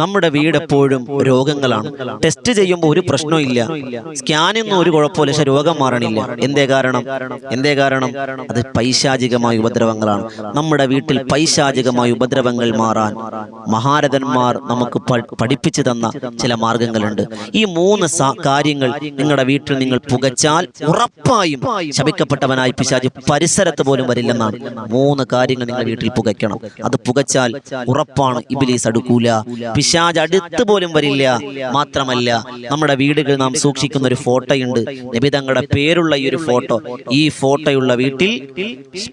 നമ്മുടെ വീട് എപ്പോഴും രോഗങ്ങളാണ്. ടെസ്റ്റ് ചെയ്യുമ്പോൾ ഒരു പ്രശ്നവും ഇല്ല, സ്കാനിന്നും ഒരു കുഴപ്പമില്ല, പക്ഷെ രോഗം മാറണില്ല. എന്തേ കാരണം? അത് പൈശാചികമായ ഉപദ്രവങ്ങളാണ്. നമ്മുടെ വീട്ടിൽ പൈശാചികമായ ഉപദ്രവങ്ങൾ മാറാൻ മഹാരഥന്മാർ നമുക്ക് പഠിപ്പിച്ചു തന്ന ചില മാർഗങ്ങളുണ്ട്. ഈ 3 കാര്യങ്ങൾ നിങ്ങളുടെ വീട്ടിൽ നിങ്ങൾ പുകച്ചാൽ ഉറപ്പായും ശപിക്കപ്പെട്ടവനായി പിശാച് പരിസരത്ത് പോലും വരില്ലെന്നാണ്. 3 കാര്യങ്ങൾ നിങ്ങളുടെ വീട്ടിൽ പുകയ്ക്കണം. അത് പുകച്ചാൽ ഉറപ്പാണ് ഇബ്ലീസ് അടുക്കൂല, പിശാച് അടുത്ത് പോലും വരില്ല. മാത്രമല്ല, നമ്മുടെ വീടുകൾ നാം സൂക്ഷിക്കുന്ന ഒരു ഫോട്ടോയുണ്ട്, നബി തങ്ങളുടെ പേരുള്ള ഈ ഒരു ഫോട്ടോ. ഈ ഫോട്ടോയുള്ള വീട്ടിൽ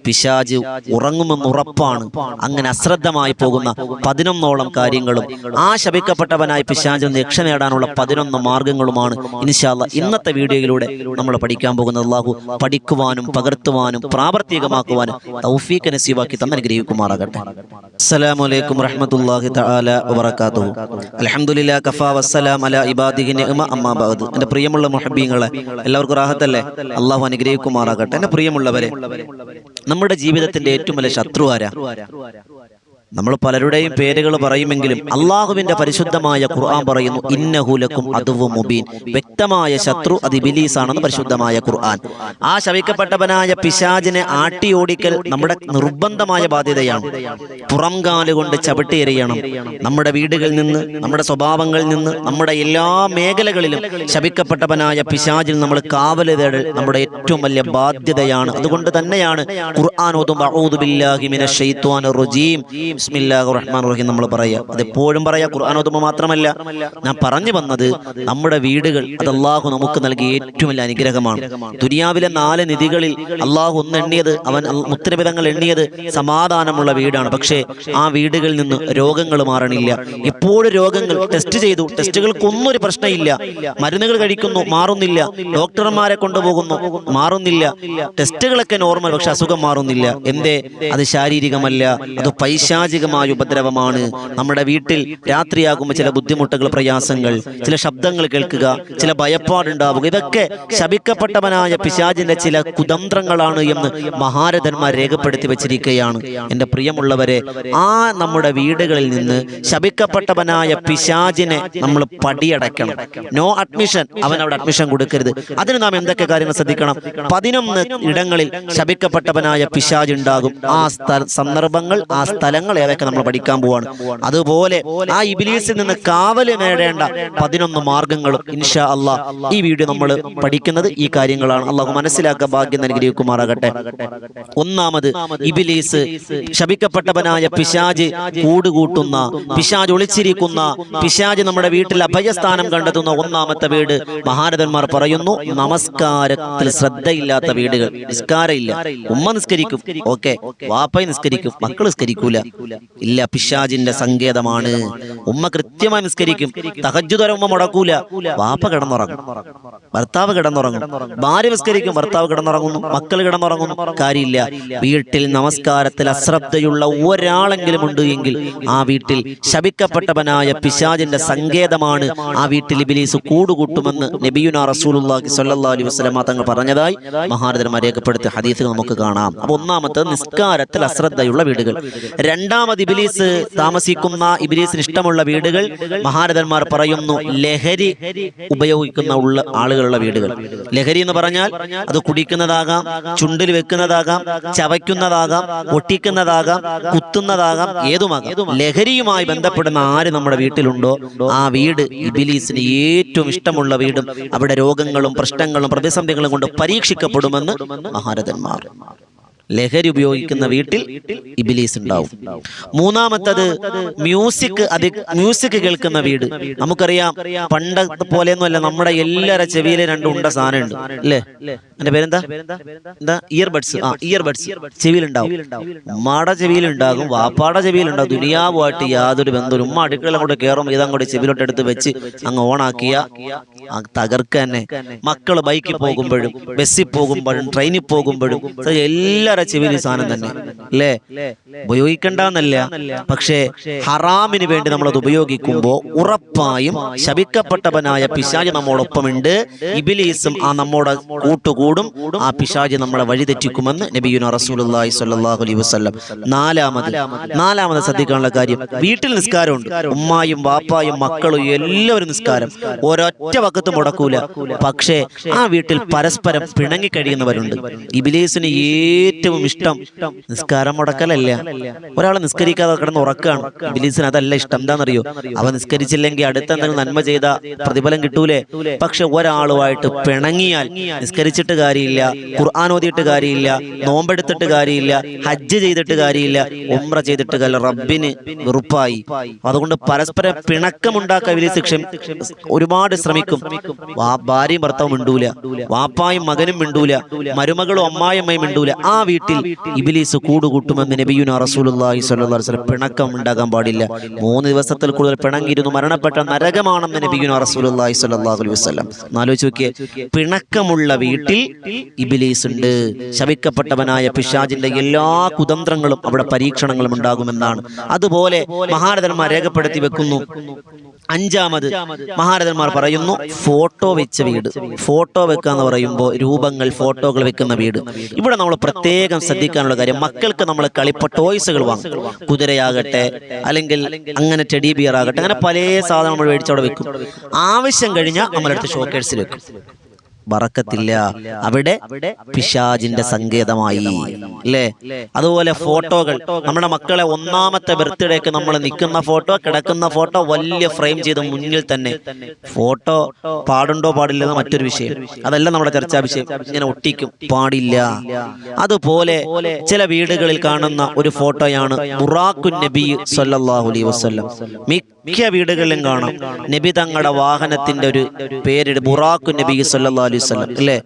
പിശാച് ഉറങ്ങുമെന്ന് ഉറപ്പാണ്. അങ്ങനെ അശ്രദ്ധമായി പോകുന്ന 11ഓളം കാര്യങ്ങളും ആ ശപിക്കപ്പെട്ടവനായി പിശാചിൽ നിന്ന് രക്ഷ നേടാനുള്ള 11 മാർഗങ്ങളുമാണ് ഇൻഷാ അല്ലാഹ് ഇന്നത്തെ വീഡിയോയിലൂടെ നമ്മൾ പഠിക്കാൻ പോകുന്നത്. അല്ലാഹു പഠിക്കുവാനും പകർത്തുവാനും പ്രാവർത്തികമാക്കുവാനും തൗഫീഖ് നസീബാക്കി തന്നെ അനുഗ്രഹിക്കുമാറാകട്ടെ. അസ്സലാമു അലൈക്കും വറഹ്മത്തുള്ളാഹി തആല വബറകാതുഹു. അൽഹംദുലില്ലാഹി കഫാ വസ്സലാമു അലാ ഇബാദിഹി നിഅമ അമ്മാ ബഅദ്. എൻ്റെ പ്രിയമുള്ള മുഹബ്ബീങ്ങളെ, എല്ലാവർക്കും റാഹത്തല്ലേ? അല്ലാഹു അനുഗ്രഹിക്കുമാറാകട്ടെ. എൻ്റെ പ്രിയമുള്ളവരെ, നമ്മുടെ ജീവിതത്തിന്റെ ഏറ്റവും വലിയ ശത്രു ആരാ? നമ്മൾ പലരുടെയും പേരുകൾ പറയുമെങ്കിലും അള്ളാഹുവിന്റെ പരിശുദ്ധമായ ഖുർആൻ പറയുന്നു, ഇന്നഹു ലക്കും അദുവ്വും മുബീൻ. വ്യക്തമായ ശത്രു അത് ഇബ്ലീസ് ആണെന്ന് പരിശുദ്ധമായ ഖുർആൻ. ആ ശപിക്കപ്പെട്ടവനായ പിശാചിനെ ആട്ടിയോടിക്കൽ നമ്മുടെ നിർബന്ധമായ ബാധ്യതയാണ്. പുറംകാലുകൊണ്ട് ചവിട്ടിയെറിയണം. നമ്മുടെ വീടുകളിൽ നിന്ന്, നമ്മുടെ സ്വഭാവങ്ങളിൽ നിന്ന്, നമ്മുടെ എല്ലാ മേഖലകളിലും ശപിക്കപ്പെട്ടവനായ പിശാചിൽ നമ്മൾ കാവല് തേടൽ നമ്മുടെ ഏറ്റവും വലിയ ബാധ്യതയാണ്. അതുകൊണ്ട് തന്നെയാണ് ഖുർആൻ ഓതുമ്പോൾ അഊദു ബില്ലാഹി മിനശ് ശൈത്വാനിർ റജീം ബിസ്മില്ലാഹിർ റഹ്മാനിർ റഹീം നമ്മൾ പറയാ. അതെപ്പോഴും പറയാ, ഖുർആൻ ഓതുമ്പോൾ മാത്രമല്ല. ഞാൻ പറഞ്ഞു വന്നത്, നമ്മുടെ വീടുകൾ അത് അല്ലാഹു നമുക്ക് നൽകിയ ഏറ്റവും വലിയ അനുഗ്രഹമാണ്. ദുനിയാവിലെ 4 നിധികളിൽ അല്ലാഹു ഒന്ന് എണ്ണിയത്, അവൻ മുത്തനബിതങ്ങൾ എണ്ണിയത് സമാധാനമുള്ള വീടാണ്. പക്ഷേ ആ വീടുകളിൽ നിന്ന് രോഗങ്ങൾ മാറണില്ല. ഇപ്പോഴും രോഗങ്ങൾ ടെസ്റ്റ് ചെയ്തു, ടെസ്റ്റുകൾക്കൊന്നും ഒരു പ്രശ്നമില്ല. മരുന്നുകൾ കഴിക്കുന്നു, മാറുന്നില്ല. ഡോക്ടർമാരെ കൊണ്ടുപോകുന്നു, മാറുന്നില്ല. ടെസ്റ്റുകളൊക്കെ നോർമൽ, പക്ഷെ അസുഖം മാറുന്നില്ല. എന്തേ? അത് ശാരീരികമല്ല, അത് പൈശാചികമായ ഉപദ്രവമാണ്. നമ്മുടെ വീട്ടിൽ രാത്രിയാകുമ്പോൾ ചില ബുദ്ധിമുട്ടുകൾ, പ്രയാസങ്ങൾ, ചില ശബ്ദങ്ങൾ കേൾക്കുക, ചില ഭയപ്പാടുണ്ടാവുക, ഇതൊക്കെ ശപിക്കപ്പെട്ടവനായ പിശാചിന്റെ ചില കുതന്ത്രങ്ങളാണ് എന്ന് മഹാരഥന്മാർ രേഖപ്പെടുത്തി വെച്ചിരിക്കുകയാണ്. എൻ്റെ പ്രിയമുള്ളവരെ, ആ നമ്മുടെ വീടുകളിൽ നിന്ന് ശപിക്കപ്പെട്ടവനായ പിശാചിനെ നമ്മൾ പടിയടയ്ക്കണം. നോ അഡ്മിഷൻ, അവൻ അവിടെ അഡ്മിഷൻ കൊടുക്കരുത്. അതിന് നാം എന്തൊക്കെ കാര്യങ്ങൾ ശ്രദ്ധിക്കണം? 11 ഇടങ്ങളിൽ ശപിക്കപ്പെട്ടവനായ പിശാച് ഉണ്ടാകും. ആ സന്ദർഭങ്ങൾ, ആ സ്ഥലങ്ങൾ ഏതൊക്കെ നമ്മൾ പഠിക്കാൻ പോവാണ്. അതുപോലെ ആ ഇബ്ലീസിൽ നിന്ന് കാവല് നേടേണ്ട 11 മാർഗങ്ങളും ഇൻഷാ അല്ലാഹ് ഈ വീഡിയോ നമ്മൾ പഠിക്കുന്നത് ഈ കാര്യങ്ങളാണ്. അല്ലാഹു മനസ്സിലാക്കാൻ ഭാഗ്യം അനുഗ്രഹിക്കുമാറാകട്ടെ. ഒന്നാമത്, ഇബ്ലീസ് ശപിക്കപ്പെട്ടവനായ പിശാച് കൂടുകൂട്ടുന്ന, പിശാച് ഒളിച്ചിരിക്കുന്ന, പിശാച് നമ്മുടെ വീട്ടിൽ അഭയസ്ഥാനം കണ്ടെത്തുന്ന ഒന്നാമത്തെ വീട് മഹാരഥന്മാർ പറയുന്നു, നമസ്കാരത്തിൽ ശ്രദ്ധയില്ലാത്ത വീടുകൾ. നിസ്കാരമില്ല, ഉമ്മ നിസ്കരിക്കും, ഓക്കെ, വാപ്പ നിസ്കരിക്കും, മക്കൾ നിസ്കരിക്കൂല, ഇല്ല, പിശാചിന്റെ സങ്കേതമാണ്. ഉമ്മ കൃത്യമായി നിസ്കരിക്കും, തഹജ്ജുദ് വരെ ഉമ്മ മുടക്കൂല, വാപ്പ കിടന്നുറങ്ങും, ഭർത്താവ് കിടന്നുറങ്ങും, ഭാര്യ നിസ്കരിക്കും, ഭർത്താവ് കിടന്നുറങ്ങുന്നു, മക്കൾ കിടന്നുറങ്ങുന്നു. കാര്യമില്ല. വീട്ടിൽ നമസ്കാരത്തിൽ അശ്രദ്ധയുള്ള ഒരാളെങ്കിലും ഉണ്ട് എങ്കിൽ ആ വീട്ടിൽ ശപിക്കപ്പെട്ടവനായ പിശാചിന്റെ സങ്കേതമാണ്. ആ വീട്ടിൽ ഇബ്ലീസ് കൂടുകൂട്ടുമെന്ന് നബിയുനാ റസൂലുള്ളാഹി സ്വല്ലല്ലാഹു അലൈഹി വസല്ലം തങ്ങൾ പറഞ്ഞതായി മഹാരഥന്മാർ രേഖപ്പെടുത്തിയ ഹദീസിൽ നമുക്ക് കാണാം. അപ്പോൾ ഒന്നാമത്തെ, നിസ്കാരത്തിൽ അശ്രദ്ധയുള്ള വീടുകൾ. രണ്ടാമത്, ഇബ്ലീസ് താമസിക്കുന്ന, ഇബ്ലീസിന് ഇഷ്ടമുള്ള വീടുകൾ മഹാരഥന്മാർ പറയുന്നു, ലഹരി ഉപയോഗിക്കുന്ന ആളുകളുള്ള വീടുകൾ. ലഹരി എന്ന് പറഞ്ഞാൽ അത് കുടിക്കുന്നതാകാം, ചുണ്ടിൽ വെക്കുന്നതാകാം, ചവയ്ക്കുന്നതാകാം, ഒട്ടിക്കുന്നതാകാം, കുത്തുന്നതാകാം, ഏതുമാകാം. ലഹരിയുമായി ബന്ധപ്പെടുന്ന ആര് നമ്മുടെ വീട്ടിലുണ്ടോ ആ വീട് ഇബ്ലീസിന് ഏറ്റവും ഇഷ്ടമുള്ള വീടും അവിടെ രോഗങ്ങളും പ്രശ്നങ്ങളും പ്രതിസന്ധികളും കൊണ്ട് പരീക്ഷിക്കപ്പെടുമെന്ന് മഹാരഥന്മാർ. ലഹരി ഉപയോഗിക്കുന്ന വീട്ടിൽ ഇബ്ലീസ് ഉണ്ടാവും. മൂന്നാമത്തത്, മ്യൂസിക് കേൾക്കുന്ന വീട്. നമുക്കറിയാം, പണ്ടത്തെ പോലെയൊന്നുമല്ല, നമ്മുടെ എല്ലാവരുടെ ചെവിയിൽ 2 ഉണ്ട സാധനമുണ്ട്, അല്ലേ? എന്റെ പേരെന്താ? ഇയർബഡ്സ്. ഇയർബഡ്സ് ചെവിയിലുണ്ടാവും. ഉമ്മാടെ ചെവിയിലുണ്ടാകും, വാപ്പാടെ ചെവിയിലുണ്ടാകും. ദുനിയാവുമായിട്ട് യാതൊരു ബന്ധവും. ഉമ്മ അടുക്കള അങ്ങോട്ട് കയറും, ഇതങ്ങോട്ട് ചെവിയിലോട്ട് എടുത്ത് വെച്ച് അങ്ങ് ഓണാക്കിയ തകർക്കുക തന്നെ. മക്കള് ബൈക്കിൽ പോകുമ്പോഴും ബസ്സിൽ പോകുമ്പോഴും ട്രെയിനിൽ പോകുമ്പോഴും എല്ലാവരുടെ ചെവിയിൽ സാധനം തന്നെ അല്ലേ. ഉപയോഗിക്കണ്ടെന്നല്ല, പക്ഷേ ഹറാമിന് വേണ്ടി നമ്മളത് ഉപയോഗിക്കുമ്പോൾ ഉറപ്പായും ശപിക്കപ്പെട്ടവനായ പിശാച് നമ്മോടൊപ്പമുണ്ട്. ഇബ്ലീസും ആ നമ്മുടെ കൂട്ടുകൂടും. ആ പിശാച് നമ്മളെ വഴിതെറ്റിക്കുമെന്ന് നബിയുനാ റസൂലുള്ളാഹി സ്വല്ലല്ലാഹു അലൈഹി വസല്ലം. നാലാമത് ശ്രദ്ധിക്കാനുള്ള കാര്യം, വീട്ടിൽ നിസ്കാരമുണ്ട്. ഉമ്മായും വാപ്പായും മക്കളും എല്ലാവരും നിസ്കാരം ഒരൊറ്റ വക്കത്ത് മുടക്കൂല. പക്ഷേ ആ വീട്ടിൽ പരസ്പരം പിണങ്ങിക്കഴിയുന്നവരുണ്ട്. ഇബ്ലീസിന് ഏറ്റവും ഇഷ്ടം നിസ്കാരം മുടക്കലല്ല. ഒരാൾ നിസ്കരിക്കാതെ കിടന്ന് ഉറക്കാണ്. ഇബ്ലീസിന് അതല്ല ഇഷ്ടം. എന്താണെന്നറിയോ? അവ നിസ്കരിച്ചില്ലെങ്കിൽ അടുത്ത എന്തെങ്കിലും നന്മ ചെയ്ത പ്രതിഫലം കിട്ടൂലേ. പക്ഷെ ഒരാളുമായിട്ട് പിണങ്ങിയാൽ നിസ്കരിച്ചിട്ട് കാര്യമില്ല, ഖുർആൻ ഓതിയിട്ട് കാര്യമില്ല, നോമ്പെടുത്തിട്ട് കാര്യമില്ല, ഹജ്ജ് ചെയ്തിട്ട് കാര്യമില്ല, ഉംറ ചെയ്തിട്ട് കാര്യമില്ല. റബ്ബിന് വെറുപ്പായി. അതുകൊണ്ട് പരസ്പരം പിണക്കമുണ്ടാക്കാൻ ഇബ്ലീസ് ഒരുപാട് ശ്രമിക്കും. ഭാര്യയും ഭർത്താവും മിണ്ടൂല, വാപ്പായും മകനും മിണ്ടൂല, മരുമകളും അമ്മായിയമ്മയും മിണ്ടൂല. ആ വീട്ടിൽ ഇബ്ലീസ് കൂടുകൂട്ടുമെന്ന് നബിയുനാ റസൂലുള്ളാഹി സ്വല്ലല്ലാഹു അലൈഹി വസല്ലം. പിണക്കം ഉണ്ടാകാൻ പാടില്ല. 3 ദിവസത്തിൽ കൂടുതൽ പിണങ്ങിയിരുന്നു മരണപ്പെട്ട നരകമാണെന്ന് നബിയുനാ റസൂലുള്ളാഹി സ്വല്ലല്ലാഹു അലൈഹി വസല്ലം. ആലോചിച്ച് നോക്കിയേ, പിണക്കമുള്ള വീട്ടിൽ ഇബ്ലീസ് ഉണ്ട്. ശപിക്കപ്പെട്ടവനായ പിശാചിന്റെ എല്ലാ കുതന്ത്രങ്ങളും അവിടെ പരീക്ഷണങ്ങളും ഉണ്ടാകുമെന്നാണ്. അതുപോലെ മഹാരഥന്മാർ രേഖപ്പെടുത്തി വെക്കുന്നു. 5ാമത് മഹാരഥന്മാർ പറയുന്നു, ഫോട്ടോ വെച്ച വീട്. ഫോട്ടോ വെക്കുക എന്ന് പറയുമ്പോൾ രൂപങ്ങൾ, ഫോട്ടോകൾ വെക്കുന്ന വീട്. ഇവിടെ നമ്മൾ പ്രത്യേകം ശ്രദ്ധിക്കാനുള്ള കാര്യം, മക്കൾക്ക് നമ്മൾ കളിപ്പ ടോയ്സുകൾ വാങ്ങും. കുതിരയാകട്ടെ, അല്ലെങ്കിൽ അങ്ങനെ ടെഡി ബിയർ ആകട്ടെ, അങ്ങനെ പല സാധനം നമ്മൾ മേടിച്ചവിടെ വെക്കും. ആവശ്യം കഴിഞ്ഞാൽ നമ്മളെടുത്ത് ഷോക്കേഴ്സിൽ വെക്കും. ബറക്കത്തില്ല. അവിടെ പിശാചിന്റെ സങ്കേതമായി അല്ലേ. അതുപോലെ ഫോട്ടോകൾ, നമ്മുടെ മക്കളെ 1ാമത്തെ ബർത്ത്ഡേക്ക് നമ്മൾ നിൽക്കുന്ന ഫോട്ടോ, കിടക്കുന്ന ഫോട്ടോ വലിയ ഫ്രെയിം ചെയ്ത് മുന്നിൽ തന്നെ. ഫോട്ടോ പാടുണ്ടോ പാടില്ലെന്ന് മറ്റൊരു വിഷയം, അതല്ല നമ്മുടെ ചർച്ചാ വിഷയം. ഇങ്ങനെ ഒട്ടിക്കും, പാടില്ല. അതുപോലെ ചില വീടുകളിൽ കാണുന്ന ഒരു ഫോട്ടോയാണ് ബുറാഖുൻ നബി സ്വല്ലല്ലാഹു അലൈഹി വസല്ലം. മിക്ക വീടുകളിലും കാണാം നബി തങ്ങളുടെ വാഹനത്തിന്റെ ഒരു പേര് ബുറാഖുൻ നബി സ്വല്ലല്ലാഹു അലൈഹി വസല്ലം അല്ലേ.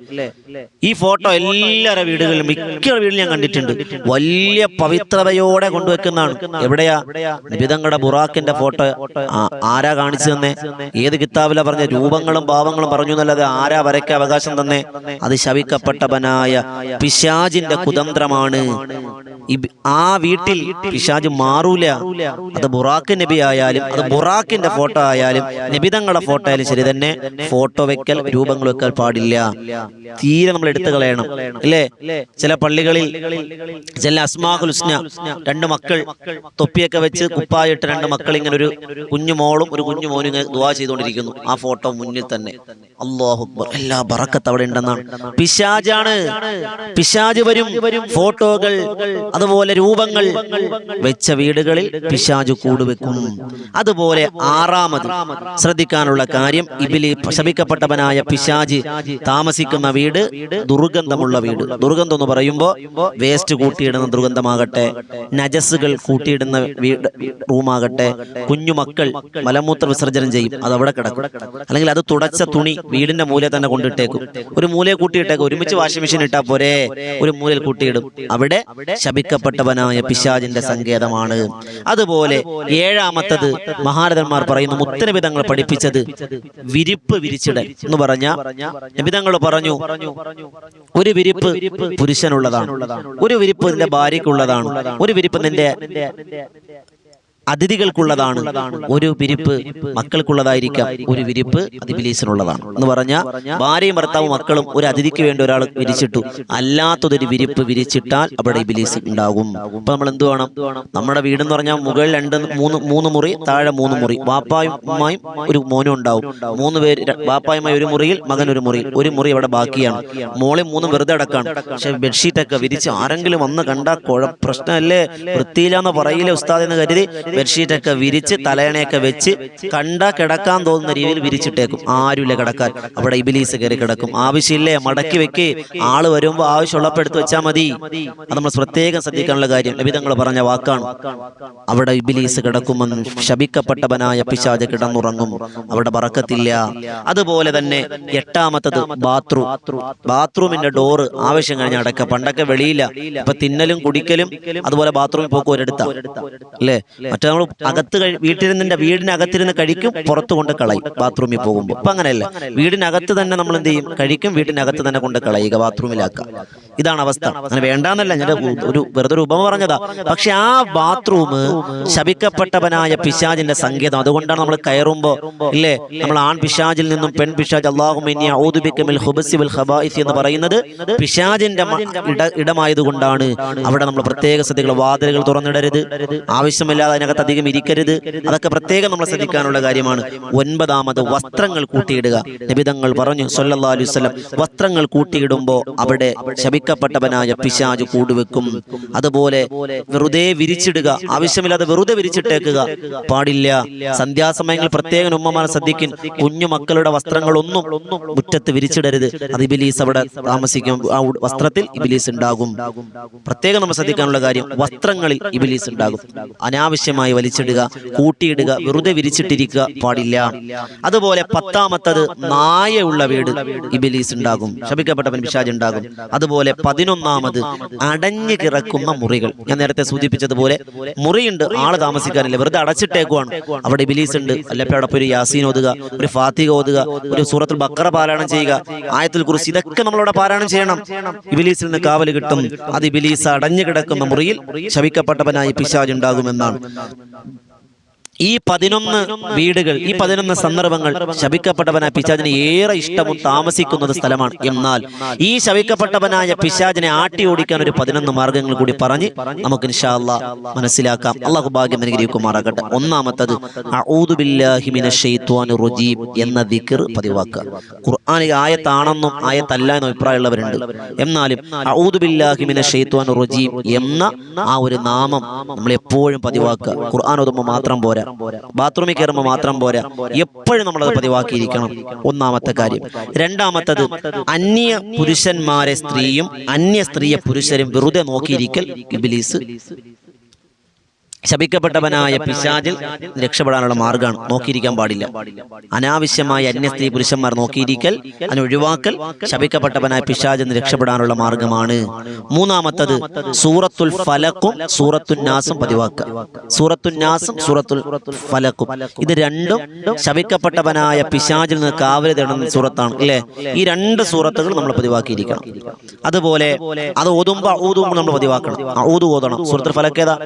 ഈ ഫോട്ടോ എല്ലാവരുടെ വീടുകളിലും, മിക്ക വീടുകളിലും ഞാൻ കണ്ടിട്ടുണ്ട്. വലിയ പവിത്രതയോടെ കൊണ്ടുവെക്കുന്നതാണ്. എവിടെയാ നബി തങ്ങളുടെ ബുറാഖിന്റെ ഫോട്ടോ? ആരാ കാണിച്ചു തന്നെ? ഏത് കിതാബിലാ പറഞ്ഞ? രൂപങ്ങളും ഭാവങ്ങളും പറഞ്ഞു എന്നല്ലാതെ ആരാ വരയ്ക്ക് അവകാശം തന്നെ? അത് ശപിക്കപ്പെട്ടവനായ പിശാചിന്റെ കുതന്ത്രമാണ്. ആ വീട്ടിൽ പിശാച് മാറൂല. അത് ബുറാഖ് നബി ആയാലും, അത് ബുറാഖിന്റെ ഫോട്ടോ ആയാലും, നബിതങ്ങളുടെ ഫോട്ടോ ആയാലും ശരി തന്നെ, ഫോട്ടോ വെക്കൽ, രൂപങ്ങൾ വെക്കൽ പാടില്ല. തീരെ നമ്മൾ എടുത്തു കളയണം അല്ലേ. ചില പള്ളികളിൽ ചില അസ്മാഉൽ ഹുസ്ന 2 മക്കൾ തൊപ്പിയൊക്കെ വെച്ച് കുപ്പായിട്ട് 2 മക്കൾ ഇങ്ങനെ, ഒരു കുഞ്ഞു മോളും ഒരു കുഞ്ഞു മോനും ഇങ്ങനെ ദുആ ചെയ്തുകൊണ്ടിരിക്കുന്നു. ആ ഫോട്ടോ മുന്നിൽ തന്നെ. അല്ലാഹു അക്ബർ. എല്ലാ ബറക്കത്ത് അവിടെ ഉണ്ടെന്നാണ്. പിശാചാണ്. പിശാച് വരും. ഫോട്ടോകൾ, അതുപോലെ രൂപങ്ങൾ വെച്ച വീടുകളിൽ പിശാച് കൂടുവെക്കും. അതുപോലെ 6ാമത് ശ്രദ്ധിക്കാനുള്ള കാര്യം, ഇബ്ലീസ് ശപിക്കപ്പെട്ടവനായ പിശാച് താമസിക്കുന്ന വീട് ദുർഗന്ധമുള്ള വീട്. ദുർഗന്ധം എന്ന് പറയുമ്പോൾ വേസ്റ്റ് കൂട്ടിയിടുന്ന ദുർഗന്ധമാകട്ടെ, നജസുകൾ കൂട്ടിയിടുന്ന റൂമാകട്ടെ, കുഞ്ഞുമക്കൾ മലമൂത്ര വിസർജനം ചെയ്യും, അതവിടെ കിടക്കും. അല്ലെങ്കിൽ അത് തുടച്ച തുണി വീടിന്റെ മൂലയിൽ തന്നെ കൊണ്ടിട്ടേക്കും. ഒരു മൂലയെ കൂട്ടിയിട്ടേക്കും. ഒരുമിച്ച് വാഷിംഗ് മെഷീൻ ഇട്ടാ പോരെ, ഒരു മൂലയിൽ കൂട്ടിയിടും. അവിടെ ശപിക്കപ്പെട്ടവനായ പിശാചിന്റെ സങ്കേതമാണ്. അതുപോലെ 7ാമത്തത് മഹാരഥന്മാർ പറയുന്നു, മുത്തനബി തങ്ങൾ പഠിപ്പിച്ചത് വിരിപ്പ് വിരിച്ചിടൽ എന്ന് പറഞ്ഞ നബി തങ്ങൾ പറഞ്ഞു, ഒരു വിരിപ്പ് പുരുഷനുള്ളതാണ്, ഒരു വിരിപ്പ് നിന്റെ ഭാര്യയ്ക്കുള്ളതാണ്, ഒരു വിരിപ്പ് നിന്റെ അതിഥികൾക്കുള്ളതാണ്, ഒരു വിരിപ്പ് മക്കൾക്കുള്ളതായിരിക്കാം, ഒരു വിരിപ്പ് അത് ഇബ്ലീസിനുള്ളതാണ് എന്ന് പറഞ്ഞ ഭാര്യയും ഭർത്താവും മക്കളും ഒരു അതിഥിക്ക് വേണ്ടി ഒരാൾ വിരിച്ചിട്ടു, അല്ലാത്തതൊരു വിരിപ്പ് വിരിച്ചിട്ടാൽ അവിടെ ഇബ്ലീസ് ഉണ്ടാകും. അപ്പൊ നമ്മൾ എന്ത് വേണം? നമ്മുടെ വീടെന്ന് പറഞ്ഞാൽ മുകളിൽ 2-3 മുറി, താഴെ 3 മുറി, വാപ്പായും ഉമ്മായും ഒരു മോനും ഉണ്ടാവും. 3 പേര്, വാപ്പായുമായി ഒരു മുറിയിൽ, മകൻ ഒരു മുറിയിൽ, ഒരു മുറി അവിടെ ബാക്കിയാണ്. മോളെ 3 വെറുതെ അടക്കാണ്. പക്ഷെ ബെഡ്ഷീറ്റൊക്കെ വിരിച്ച് ആരെങ്കിലും വന്ന് കണ്ടാൽ പ്രശ്നമല്ലേ, വൃത്തിയില്ലാന്ന് പറയില്ലേ ഉസ്താദ് എന്ന് കരുതി ബെഡ്ഷീറ്റൊക്കെ വിരിച്ച് തലയണയൊക്കെ വെച്ച് കണ്ടാ കിടക്കാൻ തോന്നുന്ന രീതിയിൽ വിരിച്ചിട്ടേക്കും. ആരുമില്ല കിടക്കാൻ. അവിടെ ഇബ്ലീസ് കയറി കിടക്കും. ആവശ്യമില്ലേ, മടക്കി വെക്ക്. ആള് വരുമ്പോ ആവശ്യമുള്ളപ്പോൾ എടുത്ത് വെച്ചാൽ മതി. അത് നമ്മൾ പ്രത്യേകം ശ്രദ്ധിക്കാനുള്ള കാര്യം. നബി തങ്ങൾ പറഞ്ഞ വാക്കാണ്. അവിടെ ഇബ്ലീസ് കിടക്കുമെന്ന് ശപിക്കപ്പെട്ടവനായ പിശാച് കിടന്നുറങ്ങും. അവിടെ ബറക്കത്തില്ല. അതുപോലെ തന്നെ 8ാമത്തത് ബാത്റൂം. ബാത്റൂമിന്റെ ഡോറ് ആവശ്യം കഴിഞ്ഞാൽ അടക്ക. പണ്ടൊക്കെ വെളിയില്ല. ഇപ്പൊ തിന്നലും കുടിക്കലും അതുപോലെ ബാത്റൂമിൽ പോക്കും ഒരിടത്താ അല്ലേ. മറ്റേ നമ്മൾ വീടിനകത്തിരുന്ന് കഴിക്കും, പുറത്തു കൊണ്ട് കളയും ബാത്റൂമിൽ പോകുമ്പോൾ. ഇപ്പം അങ്ങനെയല്ല, വീടിനകത്ത് തന്നെ നമ്മൾ എന്ത് ചെയ്യും, കഴിക്കും, വീട്ടിനകത്ത് തന്നെ കൊണ്ട് കളയുക, ബാത്റൂമിലാക്കുക. ഇതാണ് അവസ്ഥ. അങ്ങനെ വേണ്ടാന്നല്ല, ഞാൻ വെറുതെ ഒരു ഉപമ പറഞ്ഞതാ. പക്ഷെ ആ ബാത്റൂം ശപിക്കപ്പെട്ടവനായ പിശാചിന്റെ സങ്കേതം. അതുകൊണ്ടാണ് നമ്മൾ കയറുമ്പോ ഇല്ലേ, നമ്മൾ ആൺ പിശാചിൽ നിന്നും പെൺ പിശാച് അല്ലാഹുമ്മ ഇന്നി അഊദു ബിക മിനൽ ഖുബസി വൽ ഖബായിസ് എന്ന് പറയുന്നത് പിശാചിന്റെ ഇടമായതുകൊണ്ടാണ്. അവിടെ നമ്മൾ പ്രത്യേക ശ്രദ്ധികൾ, വാതിലുകൾ തുറന്നിടരുത്, ആവശ്യമില്ലാതെ അതിനകത്ത് അധികം ഇരിക്കരുത്. അതൊക്കെ പ്രത്യേകം നമ്മൾ ശ്രദ്ധിക്കാനുള്ള കാര്യമാണ്. 9ാമത് വസ്ത്രങ്ങൾ കൂട്ടിയിടുക. നബി തങ്ങൾ പറഞ്ഞു സല്ലല്ലാഹു അലൈഹി വസല്ലം, വസ്ത്രങ്ങൾ കൂട്ടിയിടുമ്പോൾ അവിടെ ശപിക്കപ്പെട്ടവനായ പിശാച് കൂടുവെക്കും. അതുപോലെ വെറുതെ വിരിച്ചിടുക, ആവശ്യമില്ലാതെ വെറുതെ വിരിച്ചിട്ടേക്കുക പാടില്ല. സന്ധ്യാസമയങ്ങളിൽ പ്രത്യേകം ഉമ്മമാർ ശ്രദ്ധിക്കും, കുഞ്ഞു മക്കളുടെ വസ്ത്രങ്ങളൊന്നും മുറ്റത്ത് വിരിച്ചിടരുത്. അത് ഇബ്ലീസ് അവിടെ താമസിക്കും, ആ വസ്ത്രത്തിൽ ഇബ്ലീസ് ഉണ്ടാകും. പ്രത്യേകം നമ്മൾ ശ്രദ്ധിക്കാനുള്ള കാര്യം, വസ്ത്രങ്ങളിൽ ഇബ്ലീസ് ഉണ്ടാകും. അനാവശ്യമായി വലിച്ചിടുക, കൂട്ടിയിടുക, വെറുതെ വിരിച്ചിട്ടിരിക്കുക പാടില്ല. അതുപോലെ 10ാമത്തത് നായയുള്ള വീട്, ഇബ്ലീസ് ഉണ്ടാകും, ശപിക്കപ്പെട്ടവൻ പിശാച് ഉണ്ടാകും. അതുപോലെ 11ാമത് അടഞ്ഞു കിടക്കുന്ന മുറികൾ. ഞാൻ നേരത്തെ സൂചിപ്പിച്ചതുപോലെ മുറിയുണ്ട്, ആള് താമസിക്കാനില്ല, വെറുതെ അടച്ചിട്ടേക്കുവാണ്, അവിടെ ഇബ്ലീസ് ഉണ്ട്. അല്ലപ്പോൾ അവിടെ ഒരു യാസീൻ ഓതുക, ഒരു ഫാത്തിഹ ഓതുക, ഒരു സൂറത്തുൽ ബഖറ പാരായണം ചെയ്യുക, ആയത്തുൽ കുർസി, ഇതൊക്കെ നമ്മളവിടെ പാരായണം ചെയ്യണം. ഇബ്ലീസിൽ നിന്ന് കാവൽ കിട്ടും. അത് ഇബ്ലീസ് അടഞ്ഞു കിടക്കുന്ന മുറിയിൽ ശപിക്കപ്പെട്ടവനായി പിശാച് ഉണ്ടാകുമെന്നാണ്. ഈ 11 വീടുകൾ, ഈ 11 സന്ദർഭങ്ങൾ ശപിക്കപ്പെട്ടവനായ പിശാചിന് ഏറെ ഇഷ്ടവും താമസിക്കുന്നത് സ്ഥലമാണ്. എന്നാൽ ഈ ശപിക്കപ്പെട്ടവനായ പിശാചിനെ ആട്ടി ഓടിക്കാൻ ഒരു 11 മാർഗങ്ങൾ കൂടി പറഞ്ഞ് നമുക്ക് ഇൻഷാ അല്ലാഹ് മനസ്സിലാക്കാം. അല്ലാഹു ഭാഗ്യം അനുഗ്രഹിക്കുമാറാകട്ടെ. 1ാമത്തത് അഊദു ബില്ലാഹി മിനശ് ശൈത്വാനിർ റജീം എന്ന ദിക്ർ പതിവാക്കുക. ഖുർആനിൽ ആയത്താണെന്നും ആയത്തല്ല എന്നും അഭിപ്രായമുള്ളവരുണ്ട്. എന്നാലും അഊദു ബില്ലാഹി മിനശ് ശൈത്വാനിർ റജീം എന്ന ആ ഒരു നാമം നമ്മൾ എപ്പോഴും പതിവാക്കുക. ഖുർആൻ ഓതുമ്പോൾ മാത്രം പോരാ, ബാത്റൂമിൽ കയറുമ്പോൾ മാത്രം പോരാ, എപ്പോഴും നമ്മളത് പതിവാക്കിയിരിക്കണം. 1ാമത്തെ കാര്യം. 2ാമത്തത് അന്യ പുരുഷന്മാരെ സ്ത്രീയും അന്യ സ്ത്രീയെ പുരുഷരും വെറുതെ നോക്കിയിരിക്കൽ ഇബ്ലീസ് ശപിക്കപ്പെട്ടവനായ പിശാചിൽ രക്ഷപ്പെടാനുള്ള മാർഗ്ഗമാണ്. നോക്കിയിരിക്കാൻ പാടില്ല. അനാവശ്യമായ അന്യ സ്ത്രീ പുരുഷന്മാർ നോക്കിയിരിക്കൽ, അതിനെ ഒഴിവാക്കൽ ശപിക്കപ്പെട്ടവനായ പിശാചിൽ നിന്ന് രക്ഷപ്പെടാനുള്ള മാർഗ്ഗമാണ്. 3ാമത്തത് സൂറത്തുൽ ഫലഖും സൂറത്തുൻ നാസും പതിവാക്കുക. സൂറത്തുൻ നാസും സൂറത്തുൽ ഫലഖും ഇത് രണ്ടും ശപിക്കപ്പെട്ടവനായ പിശാചിൽ നിന്ന് കാവൽ തേടുന്ന സൂറത്താണ് അല്ലേ. ഈ 2 സൂറത്തുകൾ നമ്മൾ പതിവാക്കിയിരിക്കണം. അതുപോലെ അത് ഓതുമ്പോൾ നമ്മൾ പതിവാക്കണം, ഓതണം. സൂറത്തുൽ ഫലഖ് ഏതാ?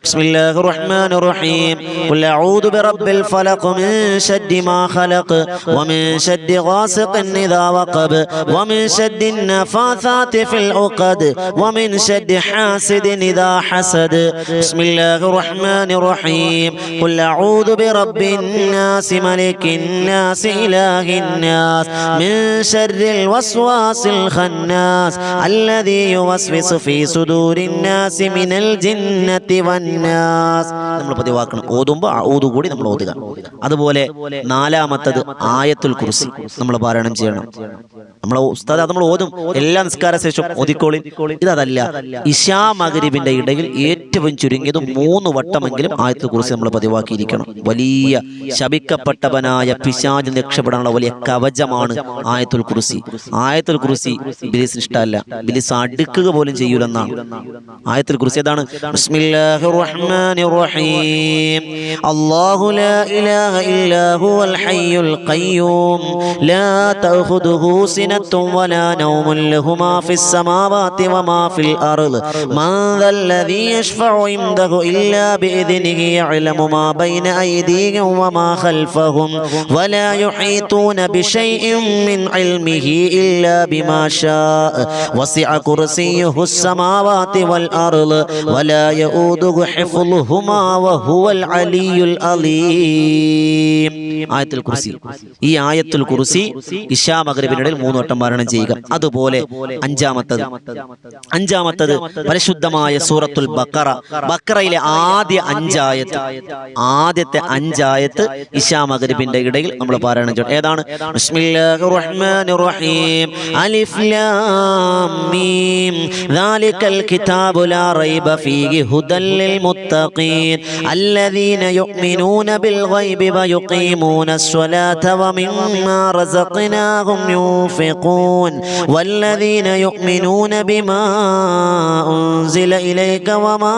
ബിസ്മില്ലാഹിർ റഹ്മാനിർ റഹീം. ഖുൽ അഊദു ബിറബ്ബിൽ ഫലഖ് മിൻ ശർരി മാ ഖലഖ് വമിൻ ശർരി ഗാസിഖിൻ ഇദാ വഖബ വമിൻ ശർരി നഫാസാതി ഫിൽ ഉഖദ വമിൻ ശർരി ഹാസിദിൻ ഇദാ ഹസദ. ബിസ്മില്ലാഹിർ റഹ്മാനിർ റഹീം. ഖുൽ അഊദു ബിറബ്ബിൻ നാസ് മലിക്കിൻ നാസ് ഇലാഹിൻ നാസ് മിൻ ശർരിൽ വസ്വാസിൽ ഖന്നാസ് അല്ലദീ യുവസ്വിസു ഫീ സുദൂരിൻ നാസ് മിനൽ ജിന്നത്തി വന്നാസ്. നമ്മൾ പതിവാക്കണം. ഓതുമ്പോൾ ഊതു കൂടി നമ്മൾ ഓതുക. അതുപോലെ 4ാമത്തത് ആയത്തുൽ കുർസി നമ്മൾ പാരായണം ചെയ്യണം. നമ്മൾ ഉസ്താദ് നമ്മൾ ഓതും, എല്ലാ നിസ്കാര ശേഷം ഓതിക്കോളിൻ. ഇതല്ല, ഇശാ മഗ്രിബിന്റെ ഇടയിൽ ഏറ്റവും ചുരുങ്ങിയത് 3 വട്ടമെങ്കിലും ആയത്തുൽ കുർസി നമ്മൾ പതിവാക്കിയിരിക്കണം. വലിയ ശപിക്കപ്പെട്ടവനായ പിശാചിൽ രക്ഷപ്പെടാനുള്ള വലിയ കവചമാണ് ആയത്തുൽ കുർസി. ആയത്തുൽ കുർസി ഇബ്ലീസിന് ഇഷ്ടമല്ല, ഇബ്ലീസ് അടുക്കുക പോലും ചെയ്യൂലെന്നാണ്. ആയത്തുൽ കുർസി ഏതാണ്? ബിസ്മില്ലാഹിർ റഹ്മാനിർ റഹീം. അല്ലാഹു ലാ ഇലാഹ ഇല്ലാ ഹുവൽ ഹയ്യുൽ ഖയ്യൂം ലാ തഅഖുദുഹു സിനത്തുൻ വലാ നൗമുൻ ലഹു മാ ഫിസ് സമാവാതി വമാ ഫിൽ അർള് മൻ ദല്ലദീ യശ്ഫഉ ഇൻദഹു ഇല്ലാ ബിഇദ്നിഹി യഅലമു മാ ബൈന അയ്ദീഹിം വമാ ഖൽഫഹും വലാ യുഹീതൂന ബിശൈഇൻ മിൻ ഇൽമിഹി ഇല്ലാ ബിമാ ശാഅ വസിഅ കുർസിയ്യുഹുസ് സമാവാതി വൽ അർള് വലാ യഊദുഹു ഹിഫ്ളുഹുമാ വഹുവൽ അലിയുൽ അലീം. ആയത്തുൽ കുർസി. ഈ ആയത്തുൽ കുർസി ഇശാ മഗ്രിബിനിടയിൽ 3 വട്ടം പാരായണം ചെയ്യുക. അതുപോലെ 5ാമത്തത് പരിശുദ്ധമായ സൂറത്തുൽ ബഖറ. ബഖറയിലെ ആദ്യത്തെ 5 ആയത്ത് ഇശാ മഗ്രിബിന്റെ ഇടയിൽ നമ്മൾ പാരായണം ചെയ്യണം. ഏതാണ്? ബിസ്മില്ലാഹിർ റഹ്മാനിർ റഹീം. അലിഫ് ലാം മീം ദാലികൽ കിതാബു ലാ റൈബ ഫീഹി ഹുദൽ ലിൽ മുത്തഖീൻ അല്ലദീന യുഅ്മിനൂന ബിൽ ഗൈബി വയുഖീമൂന ويقيمون الصلاة ومما رزقناهم ينفقون والذين يؤمنون بما أنزل إليك وما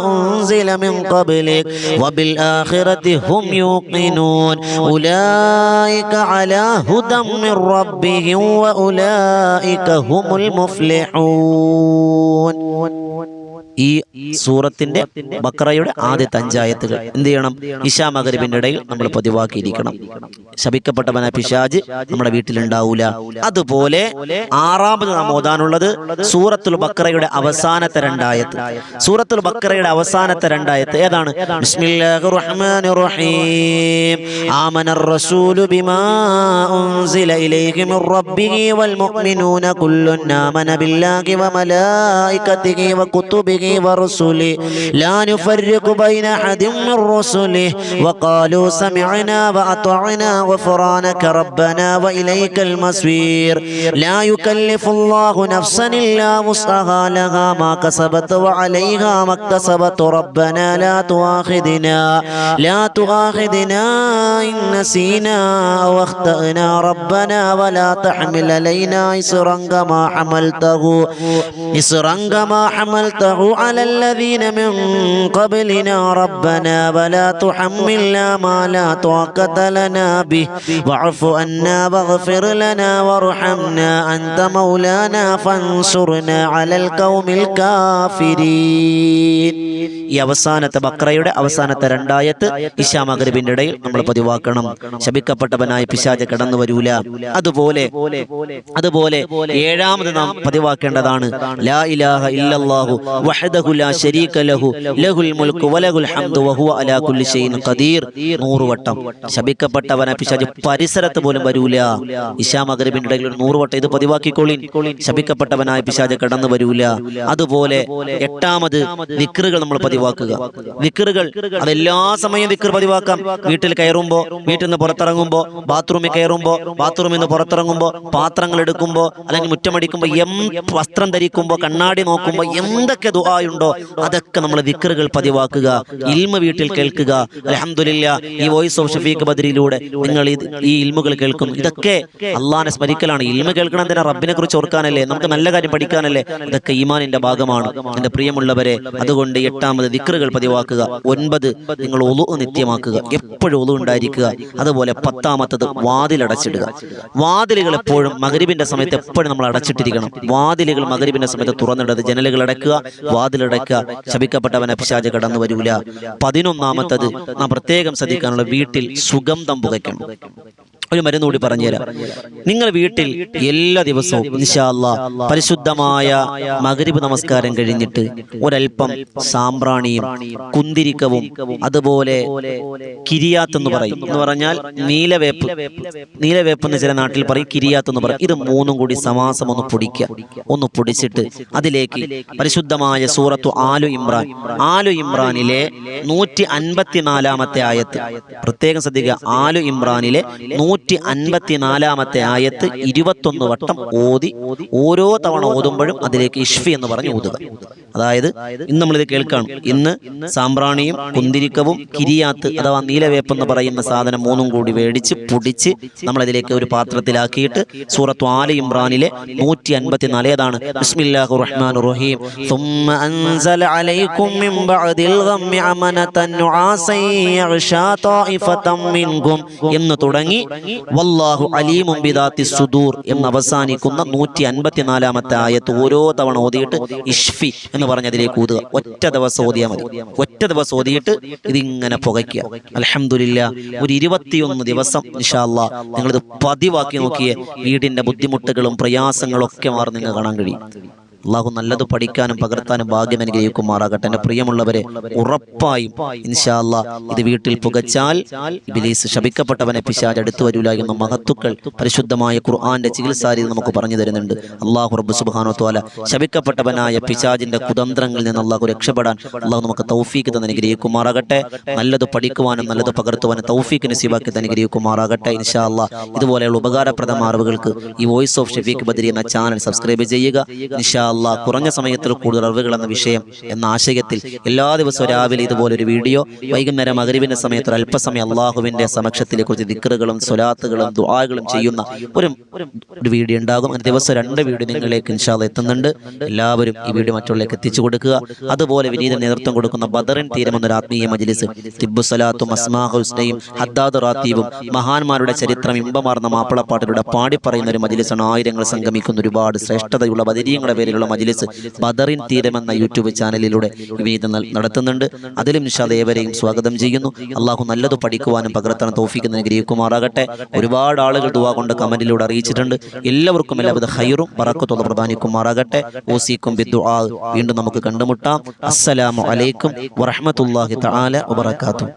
أنزل من قبلك وبالآخرة هم يوقنون أولئك على هدى من ربهم وأولئك هم المفلحون. ഈ സൂറത്തിന്റെ ബഖറയുടെ ആദ്യത്തെ 5 ആയത്തുകൾ എന്ത് ചെയ്യണം? ഇശാ മഗ്‌രിബിന്റെ ഇടയിൽ നമ്മൾ പതിവാക്കിയിരിക്കണം. ശപിക്കപ്പെട്ടവനായ പിശാച് നമ്മുടെ വീട്ടിലുണ്ടാവൂല. അതുപോലെ 6ാമത് നാം ഓതാനുള്ളത് സൂറത്തുൽ ബഖറയുടെ അവസാനത്തെ 2 ആയത്ത്. സൂറത്തുൽ ബഖറയുടെ അവസാനത്തെ 2 ആയത്ത് ഏതാണ്? ബിസ്മില്ലാഹിർ റഹ്മാനിർ റഹീം ആമനർ റസൂലു ബിമാ ഉൻസില ഇലൈഹി മിർ റബ്ബിഹി വൽ മുഅ്മിനൂന കുല്ലുൻ ആമന ബില്ലാഹി വ മലായികതിഹി വ കുതുബിഹി ورسله لا نفرق بين أحد من رسله وقالوا سمعنا وأطعنا غفرانك ربنا وإليك المصير لا يكلف الله نفسا إلا وسعها لها ما كسبت وعليها ما اكتسبت ربنا لا تؤاخذنا إن نسينا أو أخطأنا ربنا ولا تحمل علينا إصرا كما حملته على الذين من قبلنا ربنا ولا تحملنا ما لا طاقة لنا به واعف عنا واغفر لنا وارحمنا أنت مولانا فانصرنا على القوم الكافرين. ഈ അവസാനത്തെ ബഖറയുടെ അവസാനത്തെ 2 ആയത്ത് ഇശാ മഗ്‌രിബിന്റെ ഇടയിൽ നമ്മൾ പതിവാക്കണം. ശപിക്കപ്പെട്ടവനായ പിശാച് കടന്നു വരൂല. അതുപോലെ 7ാമത് നാം പതിവാക്കേണ്ടതാണ് ലാ ഇലാഹ ഇല്ലല്ലാഹു വഹ്ദഹു ലാ ശരീക ലഹു ലഹുൽ മുൽക്കു വലഹുൽ ഹംദു വഹുവ അലാ കുല്ലി ഷൈഇൻ ഖദീർ. 100 വട്ടം. ശപിക്കപ്പെട്ടവനായ പിശാച് പരിസരത്ത് പോലും വരൂല. ഇശാ മഗ്‌രിബിന്റെ ഇടയിൽ 100 വട്ടം ഇത് പതിവാക്കിക്കോളിൻ. ശപിക്കപ്പെട്ടവനായ പിശാച് കടന്നു വരൂല. അതുപോലെ 8ാമത് ദിക്റുകൾ നമ്മൾ പതിവാക്കുക. ദിക്റുകൾ അതെല്ലാ സമയം ദിക്ർ പതിവാക്കാം. വീട്ടിൽ കയറുമ്പോൾ, വീട്ടിൽ നിന്ന് പുറത്തിറങ്ങുമ്പോൾ, ബാത്റൂമിൽ കയറുമ്പോൾ, ബാത്റൂമിൽ നിന്ന് പുറത്തിറങ്ങുമ്പോൾ, പാത്രങ്ങൾ എടുക്കുമ്പോൾ, അല്ലെങ്കിൽ മുറ്റമടിക്കുമ്പോൾ, വസ്ത്രം ധരിക്കുമ്പോൾ, കണ്ണാടി നോക്കുമ്പോൾ, എന്തൊക്കെ ദുആയുണ്ടോ അതൊക്കെ നമ്മൾ ദിക്റുകൾ പതിവാക്കുക. ഇൽമ വീട്ടിൽ കേൾക്കുക. അൽഹംദുലില്ലാ ഈ വോയിസ് ഓഫ് ഷഫീഖ് ബദരിയിലൂടെ നിങ്ങൾ ഈ ഇൽമുകൾ കേൾക്കുന്നു. ഇതൊക്കെ അള്ളാഹനെ സ്മരിക്കലാണ്. ഇൽമ കേൾക്കണം എന്തിനാ? റബ്ബിനെ കുറിച്ച് ഓർക്കാനല്ലേ, നമുക്ക് നല്ല കാര്യം പഠിക്കാനല്ലേ. ഇതൊക്കെ ഈമാനിന്റെ ഭാഗമാണ് എന്റെ പ്രിയമുള്ളവരെ. അതുകൊണ്ട് 8ാമത് ദിക്റുകൾ പതിവാക്കുക. 9 നിങ്ങൾ ഒളു നിത്യമാക്കുക. എപ്പോഴും ഒളു ഉണ്ടായിരിക്കുക. അതുപോലെ 10ാമത്തത് വാതിലടച്ചിടുക. വാതിലുകൾ എപ്പോഴും മഗ്‌രിബിന്റെ സമയത്ത് എപ്പോഴും നമ്മൾ അടച്ചിട്ടിരിക്കണം. വാതിലുകൾ മഗ്‌രിബിന്റെ സമയത്ത് തുറന്നിടരുത്. ജനലുകൾ അടക്കുക, വാതിലടക്കുക. ശപിക്കപ്പെട്ടവനെ പിശാച് കടന്നു വരൂല. 11ാമത്തത് നാം പ്രത്യേകം ശ്രദ്ധിക്കാനുള്ള വീട്ടിൽ സുഗന്ധം പുകയ്ക്കണം. ഒരു മരുന്ന് കൂടി പറഞ്ഞുതരാം. നിങ്ങൾ വീട്ടിൽ എല്ലാ ദിവസവും ഇൻഷാ അല്ലാഹ് പരിശുദ്ധമായ മഗ്‌രിബ് നമസ്കാരം കഴിഞ്ഞിട്ട് ഒരൽപ്പം സാമ്പ്രാണിയും കുന്തിരിക്കവും അതുപോലെ കിരിയാത്ത് എന്ന് പറയും, എന്ന് പറഞ്ഞാൽ നീലവേപ്പ് എന്ന് ചില നാട്ടിൽ പറയും, കിരിയാത്ത് എന്ന് പറയും. ഇത് 3ഉം കൂടി സമാസം ഒന്ന് പൊടിക്കുക. ഒന്ന് പൊടിച്ചിട്ട് അതിലേക്ക് പരിശുദ്ധമായ സൂറത്തു ആലു ഇമ്രാനിലെ 154ാമത്തെ ആയത്ത് പ്രത്യേകം ശ്രദ്ധിക്കുക. ആലു ഇമ്രാനിലെ 154ാമത്തെ ആയത്ത് 21 വട്ടം ഓതി ഓരോ തവണ ഓതുമ്പോഴും അതിലേക്ക് ഇഷ്ഫി എന്ന് പറഞ്ഞ് ഓതുക. അതായത് ഇന്ന് നമ്മളിത് കേൾക്കണം. ഇന്ന് സാമ്പ്രാണിയും കുന്തിരിക്കവും കിരിയാത്ത് അഥവാ നീലവേപ്പ് എന്ന് പറയുന്ന സാധനം 3ഉം കൂടി മേടിച്ച് പൊടിച്ച് നമ്മളതിലേക്ക് ഒരു പാത്രത്തിലാക്കിയിട്ട് സൂറത്തു ആല ഇമ്രാനിലെ 154 ഏതാണ്? ബിസ്മില്ലാഹിർ റഹ്മാനിർ റഹീം ثم أنزل عليكم من بعد الغم أمنة نعاسا يغشى طائفة منكم എന്ന് തുടങ്ങി വല്ലാഹു അലീമും ബിദാത്തി സുദൂർ എന്ന് അവസാനിക്കുന്ന 154ാമത്തെ ആയത്ത് ഓരോ തവണ ഓതിയിട്ട് ഇഷ്ഫി എന്ന് പറഞ്ഞ് അതിലേക്ക് ഊതുക. ഒറ്റ ദിവസം ഓതിയാൽ മതി. ഒറ്റ ദിവസം ഓതിയിട്ട് ഇതിങ്ങനെ പുകയ്ക്കുക. അൽഹംദുലില്ലാ ഒരു 21 ദിവസം ഇൻഷാ അല്ലാഹ് നിങ്ങളിത് പതിവാക്കി നോക്കിയേ വീടിന്റെ ബുദ്ധിമുട്ടുകളും പ്രയാസങ്ങളും ഒക്കെ മാറി നിങ്ങൾക്ക് കാണാൻ കഴിയും. അള്ളാഹു നല്ലത് പഠിക്കാനും പകർത്താനും ഭാഗ്യം അനുഗ്രഹിക്കുമാറാകട്ടെ. എൻ്റെ പ്രിയമുള്ളവരെ, ഉറപ്പായും ഇൻഷാ അല്ലാഹ് ഇത് വീട്ടിൽ പുകച്ചാൽ ഇബ്ലീസ് ശപിക്കപ്പെട്ടവനെ പിശാച് അടുത്തു വരില്ല എന്ന മഹത്തുക്കൾ പരിശുദ്ധമായ ഖുർആന്റെ ചികിത്സാരീതി നമുക്ക് പറഞ്ഞു തരുന്നുണ്ട്. അള്ളാഹു റബ്ബ് സുബ്ഹാനഹു വ തആല ശപിക്കപ്പെട്ടവനായ പിശാചിന്റെ കുതന്ത്രങ്ങളിൽ നിന്ന് അള്ളാഹു രക്ഷപ്പെടാൻ അള്ളാഹു നമുക്ക് തൗഫീഖ് തന്ന് അനുഗ്രഹിക്കുമാറാകട്ടെ. നല്ലത് പഠിക്കുവാനും നല്ലത് പകർത്തുവാനും തൗഫീഖ് നസീബാക്കി തന്ന് അനുഗ്രഹിക്കുമാറാകട്ടെ. ഇൻഷാ അല്ലാഹ് ഇതുപോലെയുള്ള ഉപകാരപ്രദമായ അറിവുകൾക്ക് ഈ വോയിസ് ഓഫ് ഷഫീഖ് ബദരി എന്ന ചാനൽ സബ്സ്ക്രൈബ് ചെയ്യുക. ഇൻഷാ അള്ളാഹ് കുറഞ്ഞ സമയത്തിൽ കൂടുതൽ അറിവുകൾ എന്ന വിഷയം എന്ന ആശയത്തിൽ എല്ലാ ദിവസവും രാവിലെ ഇതുപോലൊരു വീഡിയോ, വൈകുന്നേരം മഗ്‌രിബിന്റെ സമയത്ത് അല്പസമയം അള്ളാഹുവിന്റെ സമക്ഷത്തിലെ കുറിച്ച് ദിക്റുകളും സ്വലാത്തുകളും ദുആകളും ചെയ്യുന്ന ഒരു വീഡിയോ ഉണ്ടാകും. അങ്ങനെ ദിവസം 2 വീഡിയോ നിങ്ങളിലേക്ക് ഇൻഷാ അല്ലാഹ് എത്തുന്നുണ്ട്. എല്ലാവരും ഈ വീഡിയോ മറ്റുള്ളവരിലേക്ക് എത്തിച്ചു കൊടുക്കുക. അതുപോലെ വിനീത നേതൃത്വം കൊടുക്കുന്ന ബദറിൻ തീരം എന്നൊരു ആത്മീയ മജ്‌ലിസ്, തിബ്ബു സലാത്തും അസ്മാഉൽ ഹുസ്നയും ഹദ്ദാദ് റാത്തീബും മഹാന്മാരുടെ ചരിത്രം ഇമ്പമാർന്ന മാപ്പിളപ്പാട്ടിലൂടെ പാടി പറയുന്ന ഒരു മജ്‌ലിസാണ്. ആയിരങ്ങൾ സംഗമിക്കുന്ന ഒരുപാട് ശ്രേഷ്ഠതയുള്ള ബദരീങ്ങളുടെ പേരിലുള്ള മജ്‌ലിസ് ബദറിൻ തീരം എന്ന യൂട്യൂബ് ചാനലിലൂടെ വിനീതം നടത്തുന്നുണ്ട്. അതിലും ഇൻഷാ അല്ലാഹ് ഏവരെയും സ്വാഗതം ചെയ്യുന്നു. അള്ളാഹു നല്ലത് പഠിക്കുവാനും പകർത്താനും തൗഫീഖ് അനുഗ്രഹിക്കുമാറാകട്ടെ. ഒരുപാട് ആളുകൾ ദുആ കൊണ്ട് കമന്റിലൂടെ അറിയിച്ചിട്ടുണ്ട്. എല്ലാവർക്കും എല്ലാവിധ ഖൈറും ബറക്കത്തും പ്രദാനിക്കുമാറാകട്ടെ. ഓസിക്കും ബിദ്ദുആ. വീണ്ടും നമുക്ക് കണ്ടുമുട്ടാം. അസ്സലാമു അലൈക്കും വറഹ്മത്തുള്ളാഹി തആല വബറകാതുഹു.